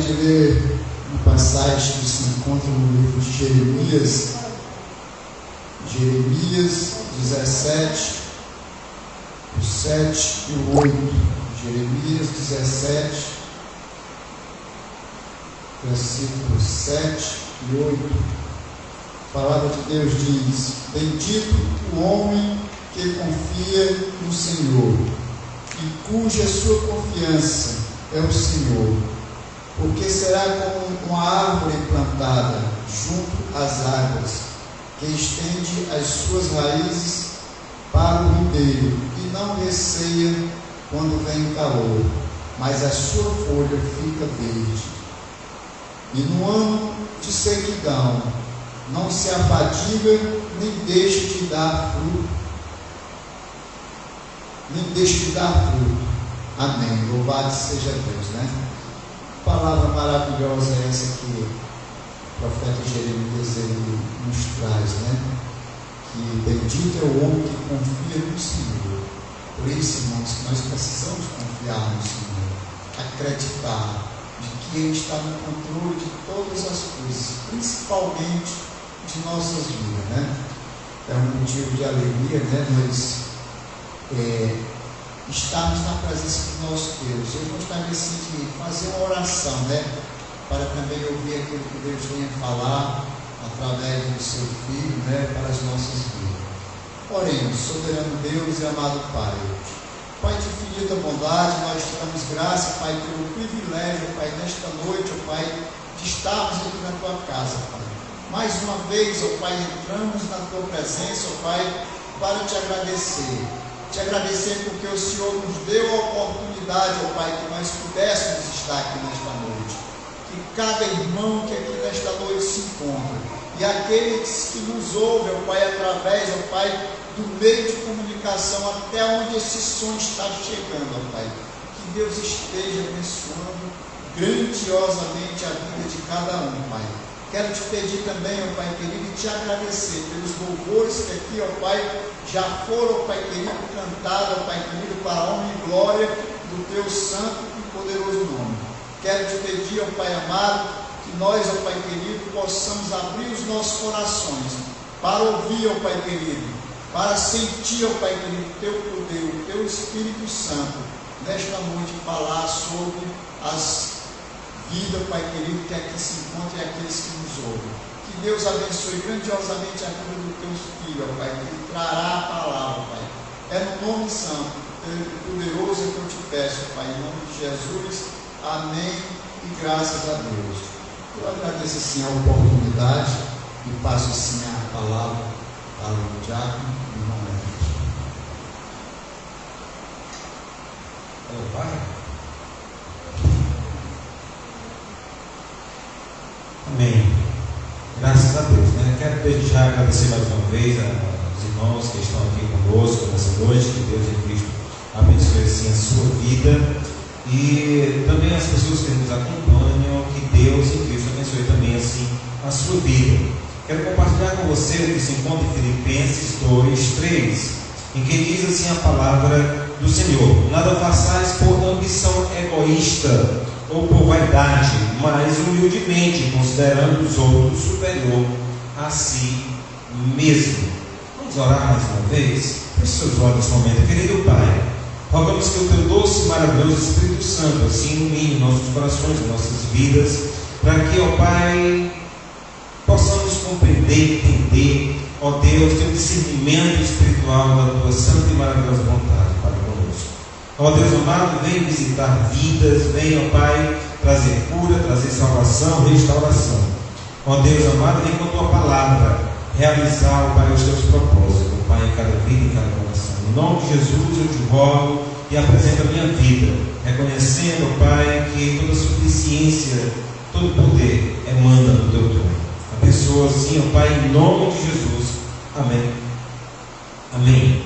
de ler uma passagem que se encontra no livro de Jeremias 17, o 7 e o 8. Jeremias 17, versículos 7 e 8. A palavra de Deus diz: bendito o homem que confia no Senhor e cuja sua confiança é o Senhor, porque será como uma árvore plantada junto às águas, que estende as suas raízes para o ribeiro e não receia quando vem calor, mas a sua folha fica verde. E no ano de sequidão não se afadiga, nem deixa de dar fruto. Amém. Louvado seja Deus, né? Palavra maravilhosa é essa que o profeta Jeremias ele nos traz, né? Que bendito é o homem que confia no Senhor. Por isso, irmãos, nós precisamos confiar no Senhor, acreditar de que Ele está no controle de todas as coisas, principalmente de nossas vidas, né? É um motivo de alegria, né? Nós estarmos na presença do nosso Deus. Eu gostaria assim de fazer uma oração, né? Para também ouvir aquilo que Deus tem a falar através do seu Filho, né? Para as nossas vidas. Oremos, soberano Deus e amado Pai. Pai de infinita bondade, nós te damos graça, Pai, pelo privilégio, Pai, nesta noite, ó Pai, de estarmos aqui na tua casa, Pai. Mais uma vez, ó Pai, entramos na tua presença, ó Pai, para te agradecer. Te agradecer porque o Senhor nos deu a oportunidade, ó Pai, que nós pudéssemos estar aqui nesta noite. Que cada irmão que aqui nesta noite se encontra, e aqueles que nos ouvem, ó Pai, através, ó Pai, do meio de comunicação, até onde esse som está chegando, ó Pai. Que Deus esteja abençoando grandiosamente a vida de cada um, Pai. Quero te pedir também, ó Pai querido, e te agradecer pelos louvores que aqui, ó Pai, já foram, ó Pai querido, cantados, ó Pai querido, para a honra e glória do teu santo e poderoso nome. Quero te pedir, ó Pai amado, que nós, ó Pai querido, possamos abrir os nossos corações para ouvir, ó Pai querido, para sentir, ó Pai querido, o teu poder, o teu Espírito Santo, nesta noite falar sobre as vidas, Pai querido, que aqui se encontram e aqueles que nos ouvem. Que Deus abençoe grandiosamente a vida do teu filho, ó Pai, que ele trará a palavra, Pai. É no nome santo, poderoso que eu te peço, Pai, em nome de Jesus. Amém e graças a Deus. Eu agradeço assim a oportunidade e passo assim a palavra para o diácono e irmão Everton. Vai. Amém. Graças a Deus, né? Quero deixar agradecer mais uma vez aos irmãos que estão aqui conosco nessa noite. Que Deus em Cristo abençoe assim a sua vida. E também as pessoas que nos acompanham, que Deus em Cristo abençoe também assim a sua vida. Quero compartilhar com você o que se encontra em Filipenses 2:3, em que diz assim a palavra do Senhor: nada façais por ambição egoísta ou por vaidade, mas humildemente, considerando os outros superior a si mesmo. Vamos orar mais uma vez? Feche seus olhos nesse momento. Querido Pai, rogamos que o teu doce e maravilhoso Espírito Santo assim ilumine nossos corações, nossas vidas, para que, ó Pai, possamos compreender, entender, ó Deus, teu discernimento espiritual da tua santa e maravilhosa vontade para conosco. Ó Deus amado, vem visitar vidas, vem, ó Pai, trazer cura, trazer salvação, restauração. Ó Deus amado, vem com a tua palavra realizar, ó Pai, os teus propósitos, ó Pai, em cada vida e em cada coração. Em nome de Jesus eu te rogo e apresento a minha vida, reconhecendo, ó Pai, que toda suficiência, todo poder emana do teu trono. Abençoa assim, ó Pai, em nome de Jesus. Amém. Amém.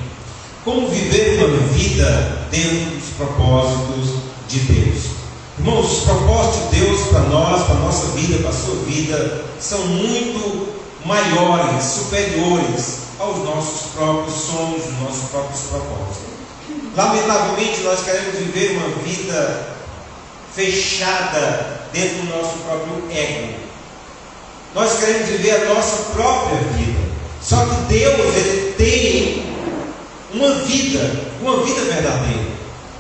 Como viver uma vida dentro dos propósitos de Deus? Irmãos, os propósitos de Deus para nós, para a nossa vida, para a sua vida, são muito maiores, superiores aos nossos próprios sonhos, aos nossos próprios propósitos. Lamentavelmente, nós queremos viver uma vida fechada dentro do nosso próprio ego. Nós queremos viver a nossa própria vida. Só que Deus, Ele tem uma vida verdadeira.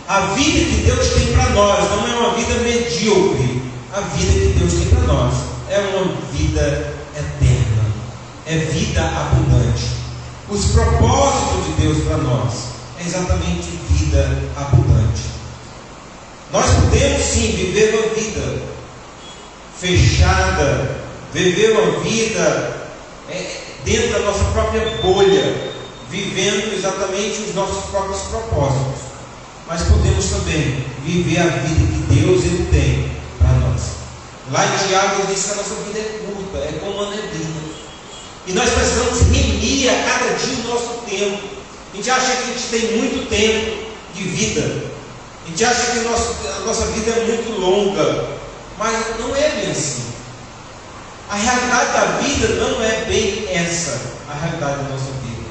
A vida que Deus tem para nós não é uma vida medíocre. A vida que Deus tem para nós é uma vida eterna, é vida abundante. Os propósitos de Deus para nós é exatamente vida abundante. Nós podemos sim viver uma vida fechada, viver uma vida dentro da nossa própria bolha, vivendo exatamente os nossos próprios propósitos. Mas podemos também viver a vida que Deus Ele tem para nós. Lá em Tiago ele diz que a nossa vida é curta, é como uma neblina. E nós precisamos remir a cada dia o nosso tempo. A gente acha que a gente tem muito tempo de vida. A gente acha que a nossa vida é muito longa. Mas não é bem assim. A realidade da vida não é bem essa, a realidade da nossa vida.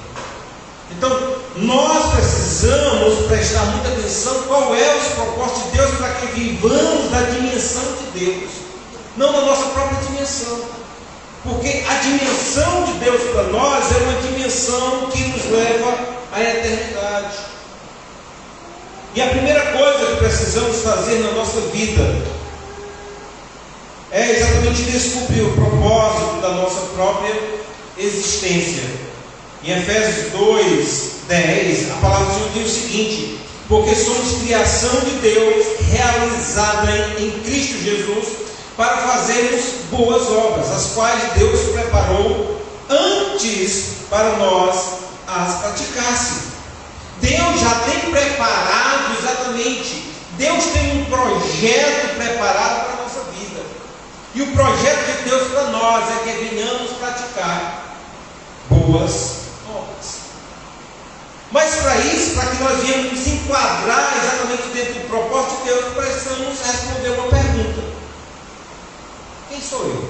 Então, nós precisamos prestar muita atenção qual é os propósitos de Deus para que vivamos da dimensão de Deus, não na nossa própria dimensão. Porque a dimensão de Deus para nós é uma dimensão que nos leva à eternidade. E a primeira coisa que precisamos fazer na nossa vida é exatamente descobrir o propósito da nossa própria existência. Em Efésios 2:10, a palavra do Senhor diz o seguinte: porque somos criação de Deus, realizada em Cristo Jesus, para fazermos boas obras, as quais Deus preparou antes para nós as praticassem. Deus já tem preparado exatamente, Deus tem um projeto preparado para a nossa vida. E o projeto de Deus para nós é que venhamos praticar boas obras. Mas para isso, para que nós venhamos nos enquadrar exatamente dentro do propósito de Deus, precisamos responder uma pergunta: quem sou eu?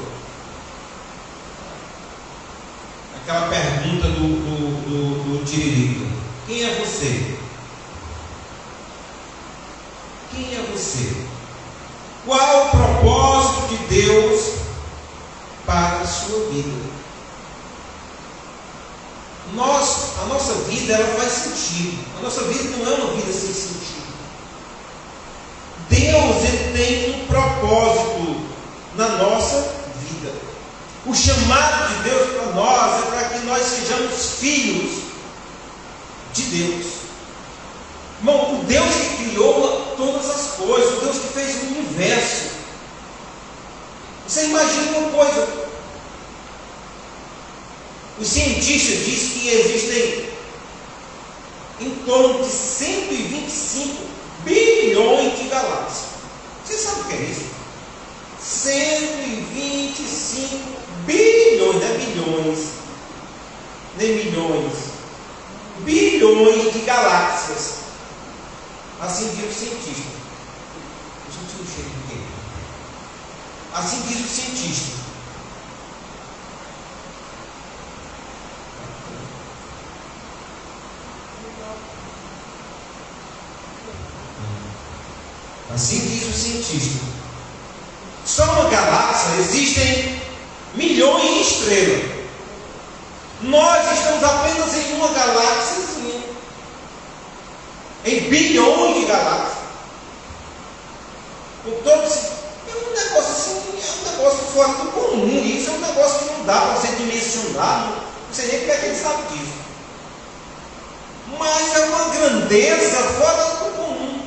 Aquela pergunta do Tiririca: quem é você? Quem é você? Qual o propósito de Deus para a sua vida? A nossa vida, ela faz sentido. A nossa vida não é uma vida sem sentido. Deus, Ele tem um propósito na nossa vida. O chamado de Deus para nós é para que nós sejamos filhos de Deus. Irmão, o Deus que criou todas as coisas, o Deus que fez o universo. Você imagina uma coisa: os cientistas dizem que existem em torno de 125 bilhões de galáxias. Você sabe o que é isso? 125 bilhões, não é bilhões, nem milhões, bilhões de galáxias. Assim diz o cientista. A gente não chega de quê? Assim diz o cientista. Assim diz o cientista. Só uma galáxia existem milhões de estrelas. Nós estamos apenas em uma galáxiazinha, em bilhões de galáxias. Então, é um negócio assim, é um negócio fora do comum. Isso é um negócio que não dá para ser dimensionado. Não sei nem como é que ele sabe disso. Mas é uma grandeza fora do comum.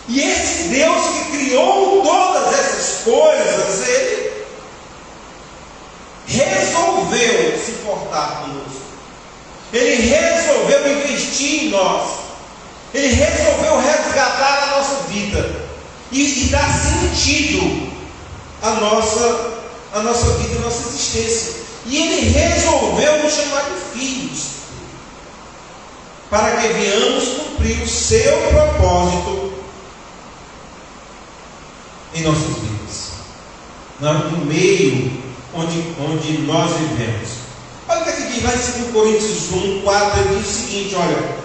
E esse Deus que criou todas essas coisas, Ele resolveu se importar conosco. Ele resolveu investir em nós. Ele resolveu resgatar a nossa vida e dar sentido à nossa vida, à nossa existência. E Ele resolveu nos chamar de filhos, para que venhamos cumprir o seu propósito em nossas vidas, no meio onde nós vivemos. Olha o que diz lá em 2 Coríntios 1:4, ele diz o seguinte: olha,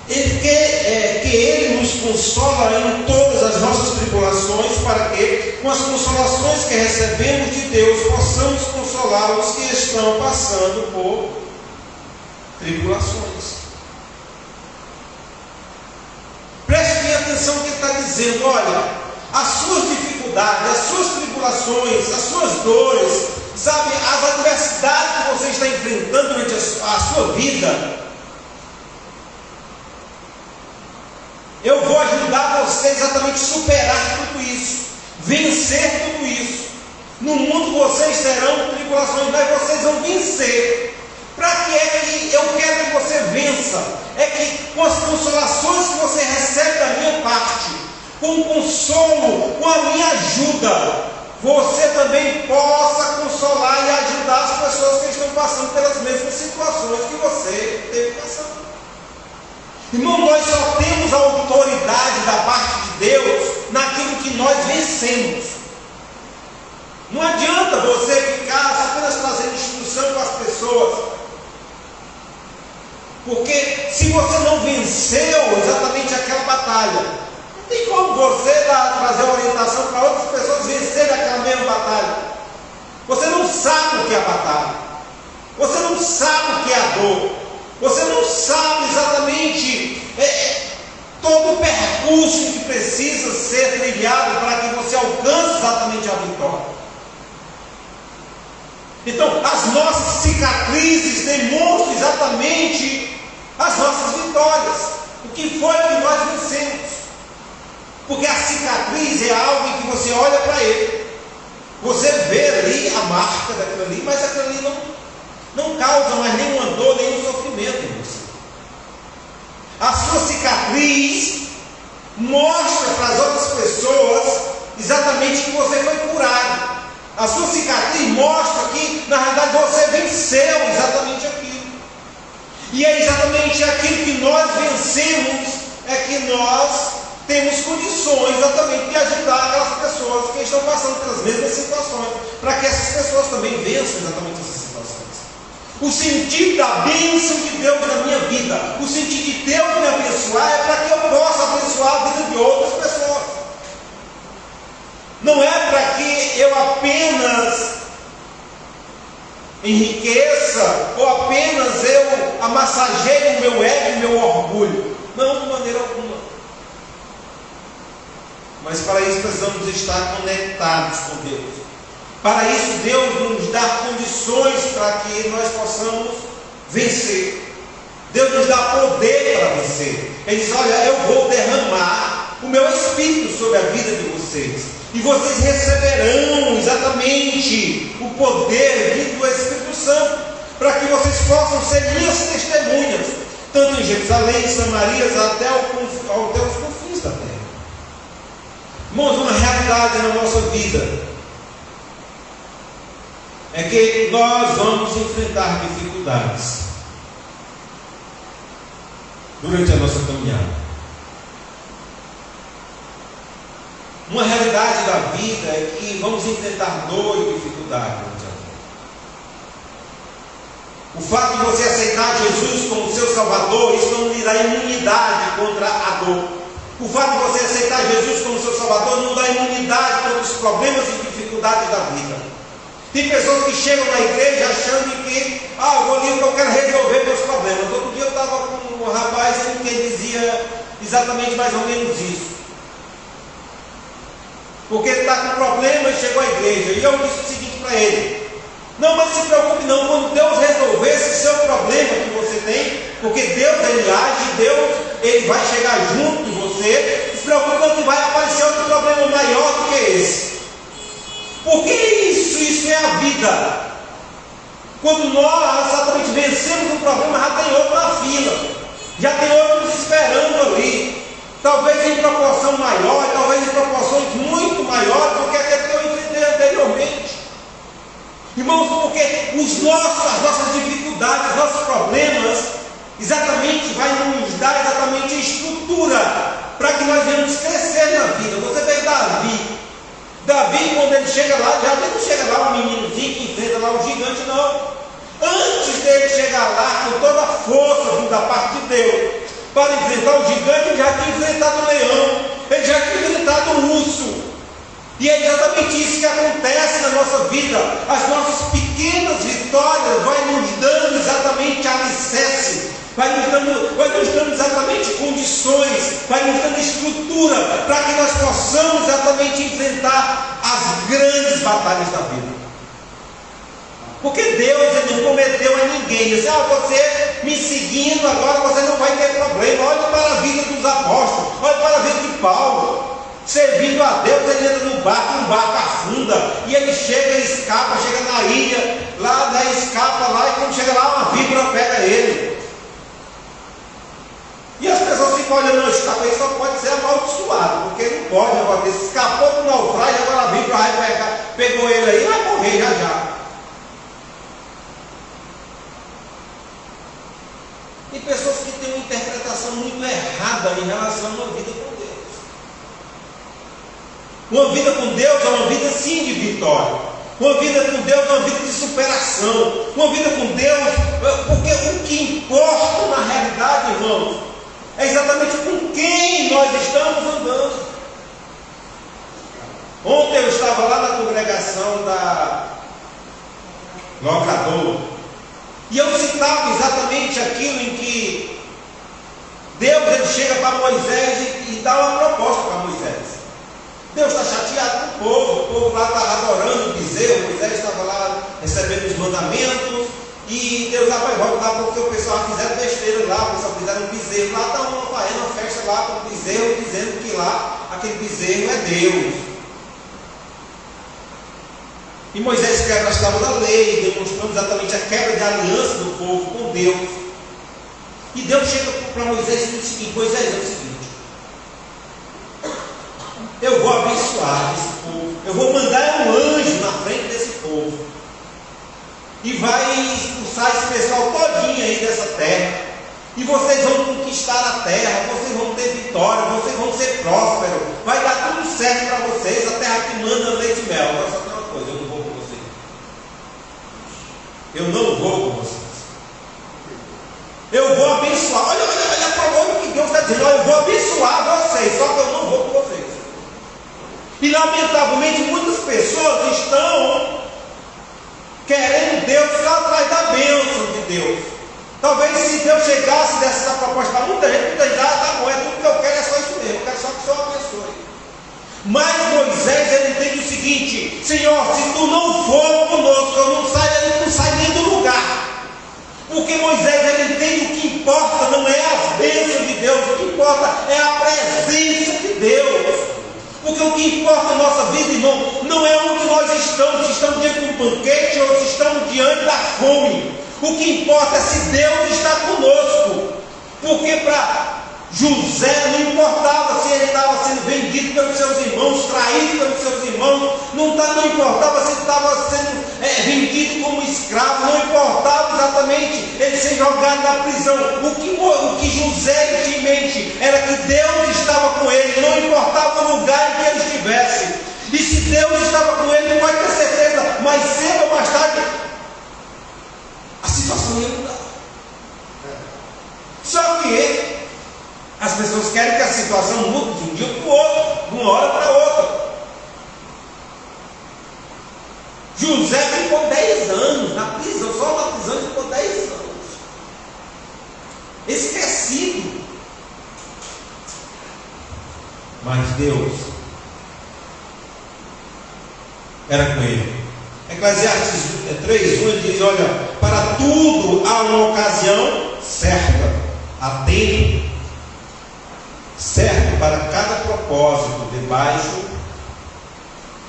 Ele quer que Ele nos consola em todas as nossas tribulações, para que, com as consolações que recebemos de Deus, possamos consolar os que estão passando por tribulações. Preste bem atenção no que ele está dizendo. Olha, as suas dificuldades, as suas tribulações, as suas dores, sabe, as adversidades que você está enfrentando durante a sua vida, eu vou ajudar você exatamente a superar tudo isso, vencer tudo isso. No mundo vocês terão tribulações, mas vocês vão vencer. Para que é que eu quero que você vença? É que com as consolações que você recebe da minha parte, com o consolo, com a minha ajuda, você também possa consolar e ajudar as pessoas que estão passando pelas mesmas situações que você teve passando. Irmão, nós só temos a autoridade da parte de Deus naquilo que nós vencemos. Não adianta você ficar apenas trazendo instrução para as pessoas, porque se você não venceu exatamente aquela batalha, não tem como você trazer orientação para outras pessoas vencerem aquela mesma batalha. Você não sabe o que é a batalha, você não sabe o que é a dor. Você não sabe exatamente todo o percurso que precisa ser trilhado para que você alcance exatamente a vitória. Então, as nossas cicatrizes demonstram exatamente as nossas vitórias. O que foi que nós vencemos? Porque a cicatriz é algo em que você olha para ele, você vê ali a marca daquilo ali, mas aquilo ali não causa mais nenhuma dor, nenhum sofrimento em você. A sua cicatriz mostra para as outras pessoas exatamente que você foi curado. A sua cicatriz mostra que, na realidade, você venceu exatamente aquilo. E é exatamente aquilo que nós vencemos, é que nós temos condições exatamente de ajudar aquelas pessoas que estão passando pelas mesmas situações, para que essas pessoas também vençam exatamente essas situações. O sentido da bênção de Deus na minha vida, o sentido de Deus me abençoar, é para que eu possa abençoar a vida de outras pessoas. Não é para que eu apenas enriqueça, ou apenas eu amassageie o meu ego e o meu orgulho. Não, de maneira alguma. Mas para isso precisamos estar conectados com Deus. Para isso Deus nos dá condições para que nós possamos vencer. Deus nos dá poder para vencer. Ele diz: olha, eu vou derramar o meu Espírito sobre a vida de vocês, e vocês receberão exatamente o poder vindo do Espírito Santo, para que vocês possam ser minhas testemunhas, tanto em Jerusalém, Samaria, até os confins da terra. Irmãos, uma realidade na nossa vida é que nós vamos enfrentar dificuldades durante a nossa caminhada. Uma realidade da vida é que vamos enfrentar dor e dificuldade durante a vida. O fato de você aceitar Jesus como seu Salvador, isso não lhe dá imunidade contra a dor. O fato de você aceitar Jesus como seu Salvador não dá imunidade contra os problemas e dificuldades da vida. Tem pessoas que chegam na igreja achando que, eu vou ali porque eu quero resolver meus problemas. Outro dia eu estava com um rapaz que dizia exatamente mais ou menos isso. Porque ele está com problema e chegou à igreja. E eu disse o seguinte para ele: não, mas se preocupe não, quando Deus resolver esse seu problema que você tem, porque Deus ele age, Deus ele vai chegar junto de você, se preocupe não que vai aparecer outro problema maior do que esse. Porque isso é a vida. Quando nós exatamente vencemos um problema, já tem outro na fila, já tem outros esperando ali, talvez em proporção maior, talvez em proporções muito maiores do que aquele que eu enfrentei anteriormente. Irmãos, porque as nossas dificuldades, os nossos problemas, exatamente vai nos dar exatamente a estrutura para que nós venhamos crescer na vida. Você vê Davi, quando ele chega lá, já não chega lá um meninozinho que enfrenta lá o gigante, não. Antes dele chegar lá com toda a força da parte de Deus, Para enfrentar o gigante, ele já tinha enfrentado o leão, ele já tinha enfrentado o urso. E é exatamente isso que acontece na nossa vida. As nossas pequenas vitórias vai nos dando exatamente alicerce, vai nos dando exatamente condições, vai nos dando estrutura para que nós possamos exatamente enfrentar as grandes batalhas da vida. Porque Deus, Ele não prometeu a ninguém, disse: você me seguindo agora você não vai ter problema. Olhe para a vida dos apóstolos, olhe para a vida de Paulo. Servindo a Deus, ele entra no barco afunda, e ele chega e escapa, chega na ilha, lá daí escapa lá, e quando chega lá, uma víbora pega ele. E as pessoas ficam olhando, não, esse aí só pode ser amaldiçoado, porque ele não pode, agora, ele escapou do naufrágio, agora a víbora vai pegar, pegou ele aí, vai morrer já. E pessoas que têm uma interpretação muito errada em relação a uma vida com Deus. Uma vida com Deus é uma vida sim de vitória. Uma vida com Deus é uma vida de superação. Uma vida com Deus, porque o que importa na realidade, irmãos, é exatamente com quem nós estamos andando. Ontem eu estava lá na congregação da Locador, e eu citava exatamente aquilo em que Deus, ele chega para Moisés e dá uma proposta para Moisés. Deus está chateado com o povo lá estava adorando o bezerro, Moisés estava lá recebendo os mandamentos, e Deus vai voltar porque o pessoal fizeram besteira lá, o pessoal fizeram um bezerro, lá está uma festa lá com o bezerro, dizendo que lá aquele bezerro é Deus. E Moisés quebra as tábuas da lei, demonstrando exatamente a quebra de aliança do povo com Deus. E Deus chega para Moisés e diz o seguinte: Moisés, é o seguinte, eu vou abençoar esse povo, eu vou mandar um anjo na frente desse povo, e vai expulsar esse pessoal todinho aí dessa terra, e vocês vão conquistar a terra, vocês vão ter vitória, vocês vão ser prósperos, vai dar tudo certo para vocês, a terra que manda leite e mel. Agora só tem uma coisa: eu não vou com vocês. Eu não vou com vocês. Eu vou abençoar. Olha o que Deus está dizendo: eu vou abençoar vocês, só que eu não vou com vocês. E lamentavelmente muitas pessoas estão querendo Deus só atrás da bênção de Deus. Talvez se Deus chegasse dessa proposta para muita gente, tá bom, é tudo que eu quero, é só isso mesmo, eu quero só que o Senhor abençoe. Mas Moisés, ele entende o seguinte: Senhor, se tu não for conosco, eu não saio nem do lugar. Porque Moisés, ele entende o que importa não é as bênçãos de Deus, o que importa é a presença de Deus. Porque o que importa na nossa vida, irmão, não é onde nós estamos, se estamos diante de um banquete ou se estamos diante da fome. O que importa é se Deus está conosco. Porque para José não importava se ele estava sendo vendido pelos seus irmãos, traído pelos seus irmãos, não importava se ele estava sendo vendido como escravo, não importava exatamente ele ser jogado na prisão. O que José tinha em mente era que Deus estava com ele, não importava o lugar em que ele estivesse. E se Deus estava com ele, pode ter certeza, mais cedo ou mais tarde a situação ia mudar. Só que as pessoas querem que a situação mude de um dia para o outro, de uma hora para outra. José ficou 10 anos na prisão, só na prisão ele ficou 10 anos. Esquecido. Mas Deus era com ele. Eclesiastes 3:1 ele diz: olha, para tudo há uma ocasião certa, há tempo certo para cada propósito debaixo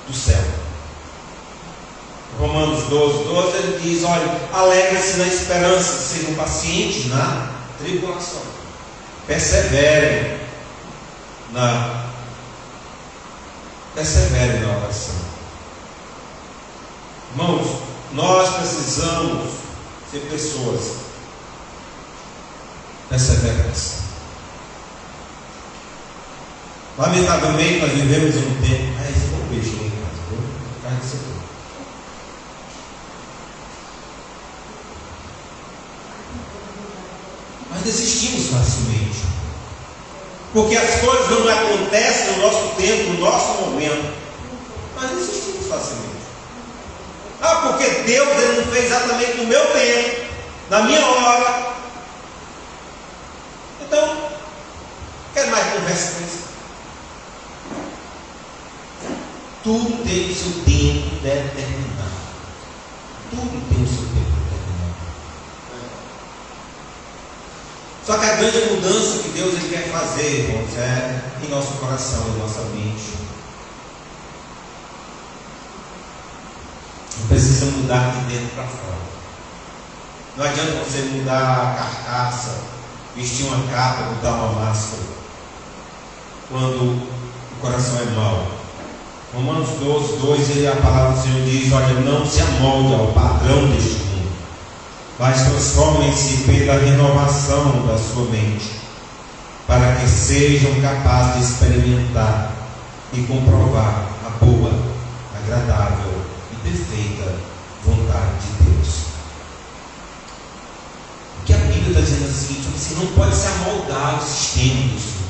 do céu. Romanos 12:12 ele diz: olha, alegrem-se na esperança, sejam pacientes na tribulação, perseverem na oração. Irmãos, nós precisamos ser pessoas perseverantes. Lamentavelmente nós vivemos em um tempo. Esse foi um peixe aí em casa, viu? Carne de setor. Mas Nós desistimos facilmente. Porque as coisas não acontecem no nosso tempo, no nosso momento. Nós desistimos facilmente. Porque Deus ele não fez exatamente no meu tempo, na minha hora. Então, quer mais conversa com isso? Tudo tem o seu tempo determinado. Tudo tem o seu tempo determinado. Só que a grande mudança que Deus ele quer fazer, irmãos, é em nosso coração, em nossa mente. Precisa mudar de dentro para fora. Não adianta você mudar a carcaça, vestir uma capa, botar uma máscara, quando o coração é mau. Romanos 12, 2, a palavra do Senhor diz: olha, não se amolde ao padrão deste mundo, mas transformem-se pela renovação da sua mente, para que sejam capazes de experimentar e comprovar a boa, agradável e perfeita vontade de Deus. O que a Bíblia está dizendo é o seguinte: você não pode se amoldar ao sistema do Senhor,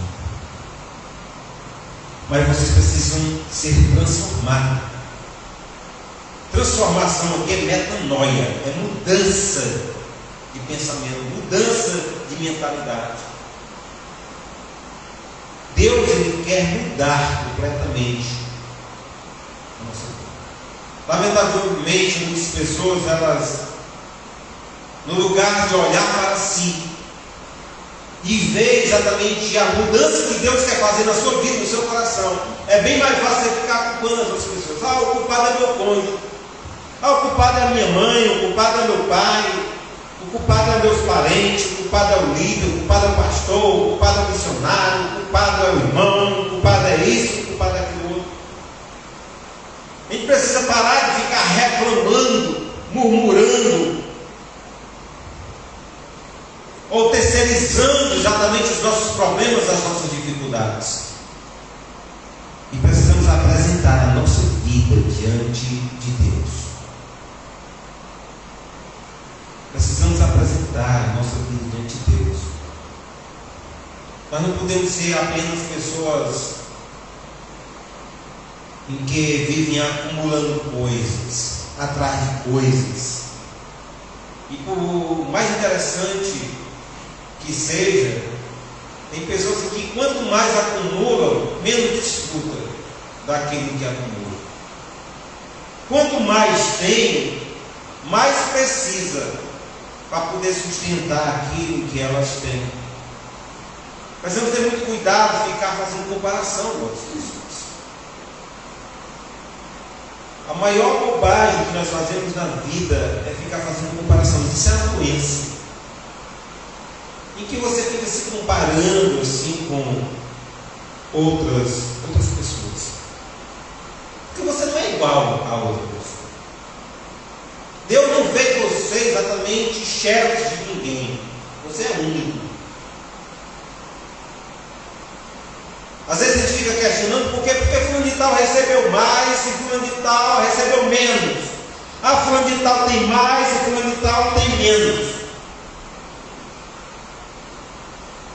mas vocês precisam ser transformados. Transformação aqui é metanoia, é mudança de pensamento, mudança de mentalidade. Deus ele quer mudar completamente a nossa vida. Lamentavelmente, muitas pessoas, elas, no lugar de olhar para si e ver exatamente a mudança que Deus quer fazer na sua vida, no seu coração, é bem mais fácil você ficar culpando as outras pessoas. O culpado é meu cônjuge, o culpado é a minha mãe, o culpado é meu pai, o culpado é meus parentes, o culpado é o líder, o culpado é o pastor, o culpado é o missionário, o culpado é o irmão, o culpado é isso, o culpado é aquilo outro. A gente precisa parar de ficar reclamando, murmurando, ou terceirizando exatamente os nossos problemas, as nossas dificuldades. E precisamos apresentar a nossa vida diante de Deus. Precisamos apresentar a nossa vida diante de Deus. Nós não podemos ser apenas pessoas em que vivem acumulando coisas, atrás de coisas. E por mais interessante que seja, tem pessoas que quanto mais acumulam, menos desfrutam daquilo que acumulam. Quanto mais tem, mais precisa para poder sustentar aquilo que elas têm. Precisamos ter muito cuidado de ficar fazendo comparação com outras pessoas. A maior bobagem que nós fazemos na vida é ficar fazendo comparação. Isso é uma doença em que você fica se comparando assim com outras pessoas, porque você não é igual a outra pessoa. Deus não fez você exatamente xerox de ninguém. Você é único. Às vezes a gente fica questionando porque fulano de tal recebeu mais e fulano de tal recebeu menos. Fulano de tal tem mais e fulano de tal tem menos.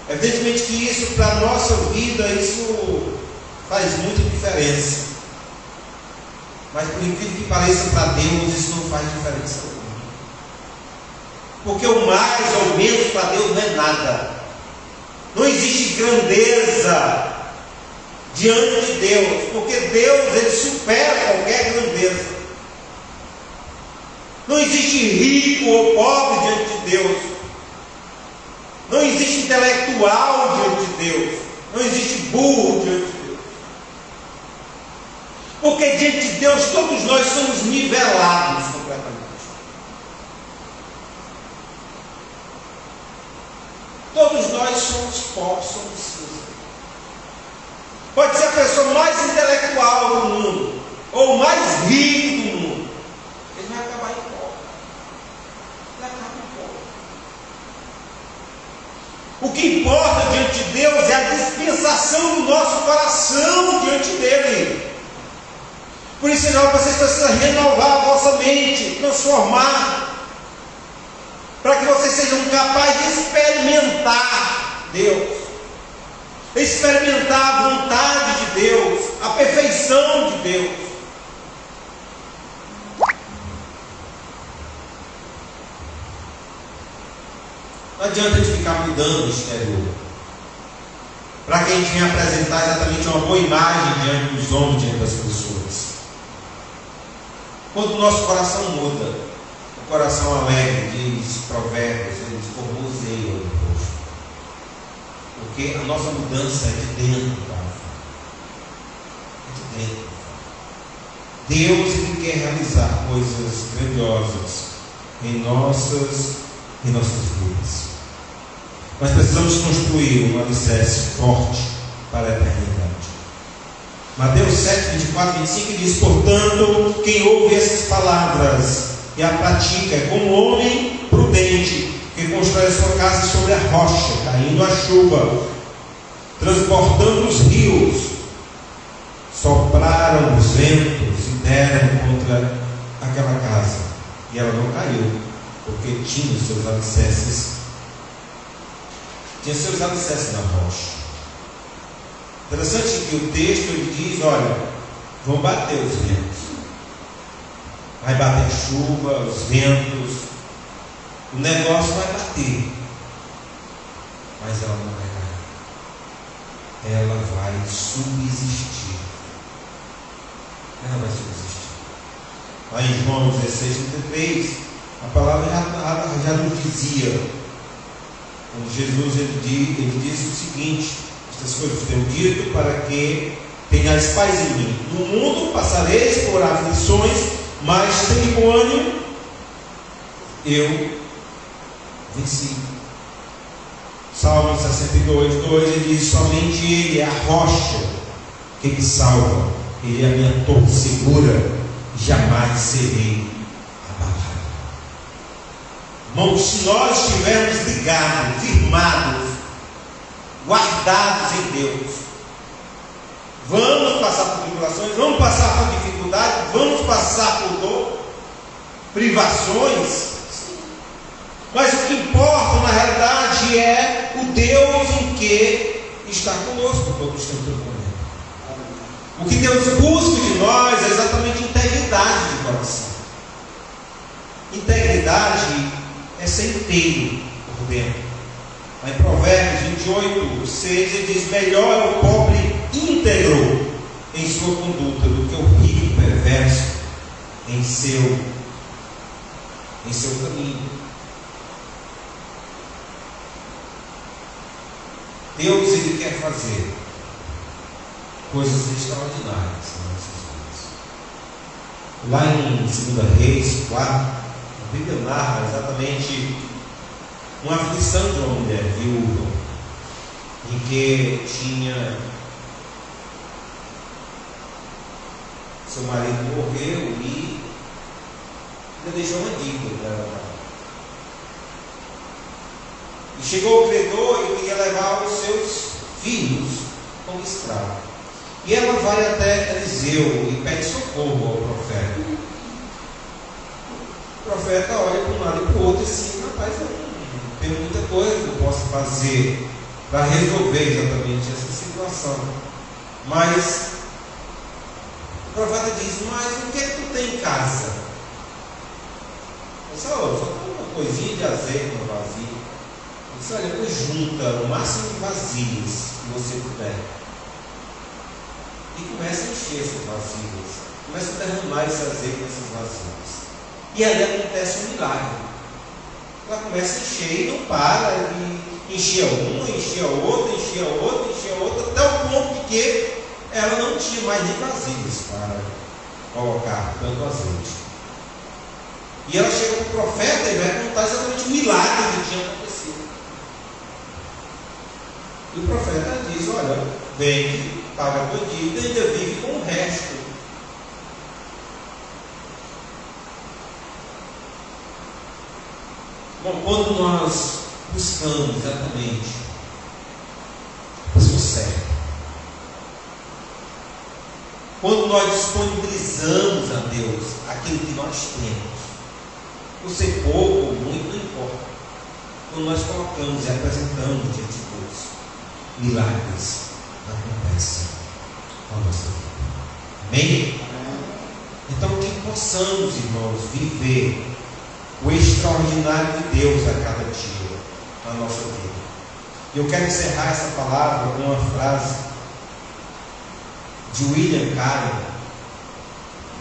Evidentemente que isso, para a nossa vida, isso faz muita diferença. Mas por incrível que pareça, para Deus isso não faz diferença alguma. Porque o mais ou menos para Deus não é nada. Não existe grandeza diante de Deus, porque Deus ele supera qualquer grandeza. Não existe rico ou pobre diante de Deus. Não existe intelectual diante de Deus. Não existe burro diante de Deus. Porque diante de Deus todos nós somos nivelados completamente. Todos nós somos pobres, somos cinza. Pode ser a pessoa mais intelectual do mundo, ou o mais rico do mundo. Ele vai acabar em pobre. Ele acaba em pobre. O que importa diante de Deus é a dispensação do nosso coração diante dele. Por isso, Senhor, vocês precisam renovar a vossa mente, transformar. para que vocês sejam capazes de experimentar Deus, experimentar a vontade de Deus, a perfeição de Deus. Não adianta a gente ficar mudando o exterior, para que a gente venha apresentar exatamente uma boa imagem diante dos homens, diante das pessoas. Quando o nosso coração muda, o coração alegre, diz Provérbios, ele diz, formoseia o rosto. Porque a nossa mudança é de dentro para fora. É de dentro para fora. Deus, ele quer realizar coisas grandiosas em nossas vidas. Nós precisamos construir um alicerce forte para a eternidade. Mateus 7, 24, 25 diz: portanto, quem ouve essas palavras e a pratica é como um homem prudente que constrói a sua casa sobre a rocha, caindo a chuva, transbordando os rios, sopraram os ventos e deram contra aquela casa, e ela não caiu, porque tinha os seus alicerces na rocha. Interessante que o texto ele diz: olha, vão bater os ventos, vai bater chuva, os ventos, o negócio vai bater, mas ela não vai cair, ela vai subsistir. Ela vai subsistir. Lá em João 16:33, a palavra já nos dizia, quando Jesus ele disse o seguinte: estas coisas tenho dito para que tenhais paz em mim. No mundo passareis por aflições, mas tende bom ânimo, eu venci. Salmo 62:2, ele diz: somente Ele é a rocha que me salva, Ele é a minha torre segura, jamais serei abalado. Irmãos, se nós estivermos ligados, firmados, guardados em Deus, vamos passar por tribulações, vamos passar por dificuldades, vamos passar por dor, privações, sim. Mas o que importa na realidade é o Deus em que está conosco todo o tempo. O que Deus busca de nós é exatamente integridade de coração. Integridade é ser inteiro por dentro. Em Provérbios 28:6 ele diz: melhor é o pobre íntegro em sua conduta do que o rico perverso em seu caminho. Deus ele quer fazer coisas extraordinárias nas nossas vidas. Lá em 2 Reis 4, a Bíblia narra exatamente uma aflição de uma mulher viúva, em que tinha seu marido morreu e ainda deixou uma dívida para ela. E chegou o credor e queria levar os seus filhos como escravo. E ela vai até Eliseu e pede socorro ao profeta. O profeta olha para um lado e para o outro e assim: rapaz, eu não tenho muita coisa que eu possa fazer para resolver exatamente essa situação. Mas o profeta diz: mas o que é que tu tem em casa? Eu disse: só tem uma coisinha de azeite no vasilha. Eu disse: olha, pois junta o máximo de vasilhas que você puder e começa a encher essas vasilhas, começa a derramar esse azeite nessas vasilhas, e ali acontece um milagre. Ela começa a encher e não para, e enchia um, enchia outro, enchia outro, enchia outro, até o ponto de que ela não tinha mais nem vasilhas para colocar tanto azeite. E ela chega para o profeta e vai contar exatamente o milagre que tinha acontecido. E o profeta diz: olha, vende, paga a tua dívida e ainda vive com o resto. Bom, quando nós buscamos exatamente a pessoa certa, quando nós disponibilizamos a Deus aquilo que nós temos, por ser pouco ou muito, não importa. quando nós colocamos e apresentamos diante de Deus, milagres acontecem com a nossa vida. Amém? Então que possamos, irmãos, viver o extraordinário de Deus a cada dia na nossa vida. E eu quero encerrar essa palavra com uma frase de William Carey.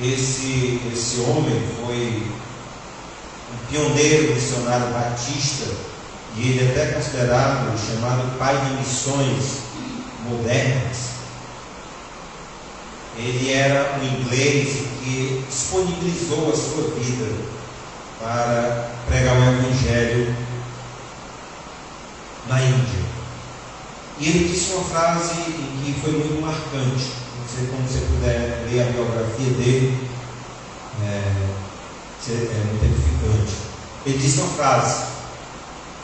Esse homem foi um pioneiro missionário batista, e ele é até considerado chamado pai de missões modernas. Ele era um inglês que disponibilizou a sua vida para pregar o Evangelho na Índia. E ele disse uma frase que foi muito marcante. Quando você puder ler a biografia dele, é muito edificante. Ele disse uma frase: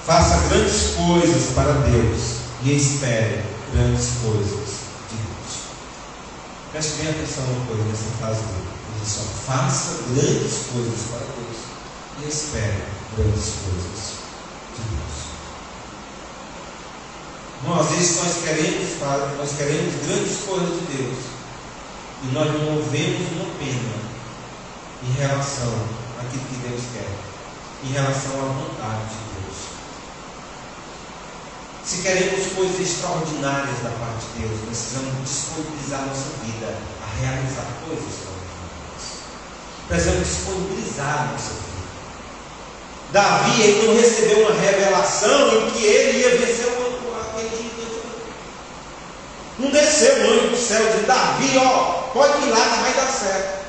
faça grandes coisas para Deus e espere grandes coisas de Deus. Preste bem atenção uma coisa nessa frase dele. Ele disse: faça grandes coisas para Deus e espere grandes coisas de Deus. Às vezes nós queremos grandes coisas de Deus e nós não movemos uma pena em relação àquilo que Deus quer, em relação à vontade de Deus. Se queremos coisas extraordinárias da parte de Deus, nós precisamos disponibilizar nossa vida a realizar coisas extraordinárias. Precisamos disponibilizar nossa vida. Davi, ele não recebeu uma revelação em que ele ia vencer aquele gigante. Não desceu o anjo do céu de Davi, pode ir lá que vai dar certo.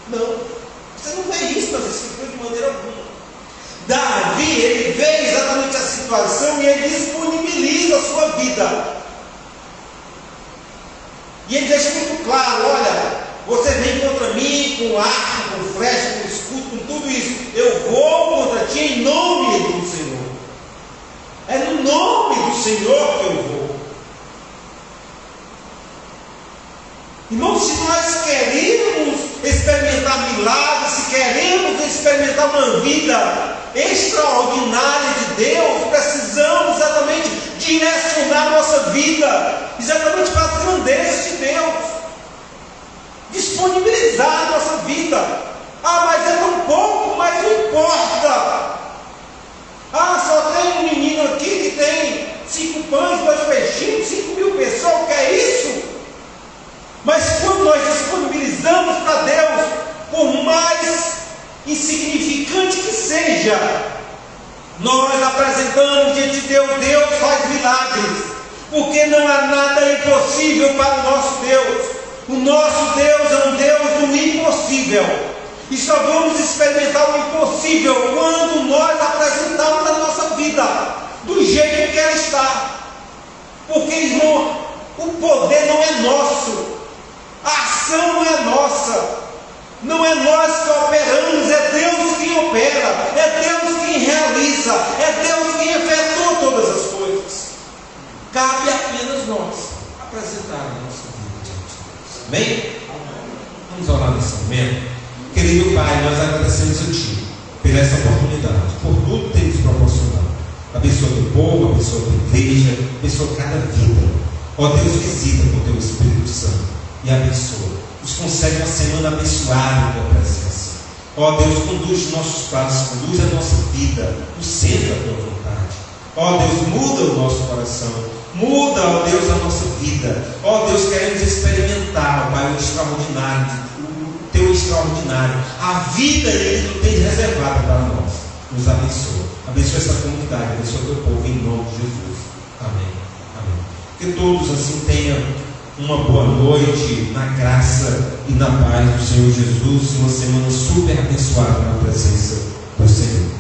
Não, você não vê isso nas escrituras de maneira alguma. Davi, ele vê exatamente a situação e ele disponibiliza a sua vida. E ele deixa muito claro: olha, você vem contra mim com arco, com flecha, com escudo, com tudo isso. Eu vou contra ti em nome do Senhor. É no nome do Senhor que eu vou. Irmãos, se nós queremos experimentar milagres, se queremos experimentar uma vida extraordinária de Deus, precisamos exatamente direcionar nossa vida exatamente para as grandezas de Deus, disponibilizar a nossa vida. Mas é tão pouco, mas não importa. Só tem um menino aqui que tem 5 pães, 2 peixinhos, 5.000 pessoas, o que é isso? Mas quando nós disponibilizamos para Deus, por mais insignificante que seja, nós apresentamos diante de Deus, Deus faz milagres, porque não há nada impossível para o nosso Deus. O nosso Deus é um Deus do impossível, e só vamos experimentar o impossível quando nós apresentamos a nossa vida do jeito que ela está. Porque, irmão, o poder não é nosso, a ação não é nossa, não é nós que operamos, é Deus quem opera, é Deus quem realiza, é Deus quem efetua todas as coisas. Cabe apenas nós apresentar a nossa vida diante de Deus. Amém? Vamos orar nesse momento. Querido Pai, nós agradecemos a Ti por essa oportunidade, por tudo que tem nos proporcionado. Abençoa o Teu povo, abençoa a Tua igreja, abençoa cada vida. Ó Deus, visita com o Teu Espírito Santo e abençoa. Nos concede uma semana abençoada em Tua presença. Ó Deus, conduz os nossos passos, conduz a nossa vida no centro da Tua vontade. Ó Deus, muda o nosso coração, muda, ó Deus, a nossa vida. Ó Deus, queremos experimentar, Pai, o extraordinário, o Teu extraordinário, a vida que Tu tens reservada para nós. Nos abençoa. Abençoa essa comunidade, abençoa o Teu povo em nome de Jesus. Amém. Amém. Que todos assim tenham uma boa noite na graça e na paz do Senhor Jesus, e uma semana super abençoada na presença do Senhor.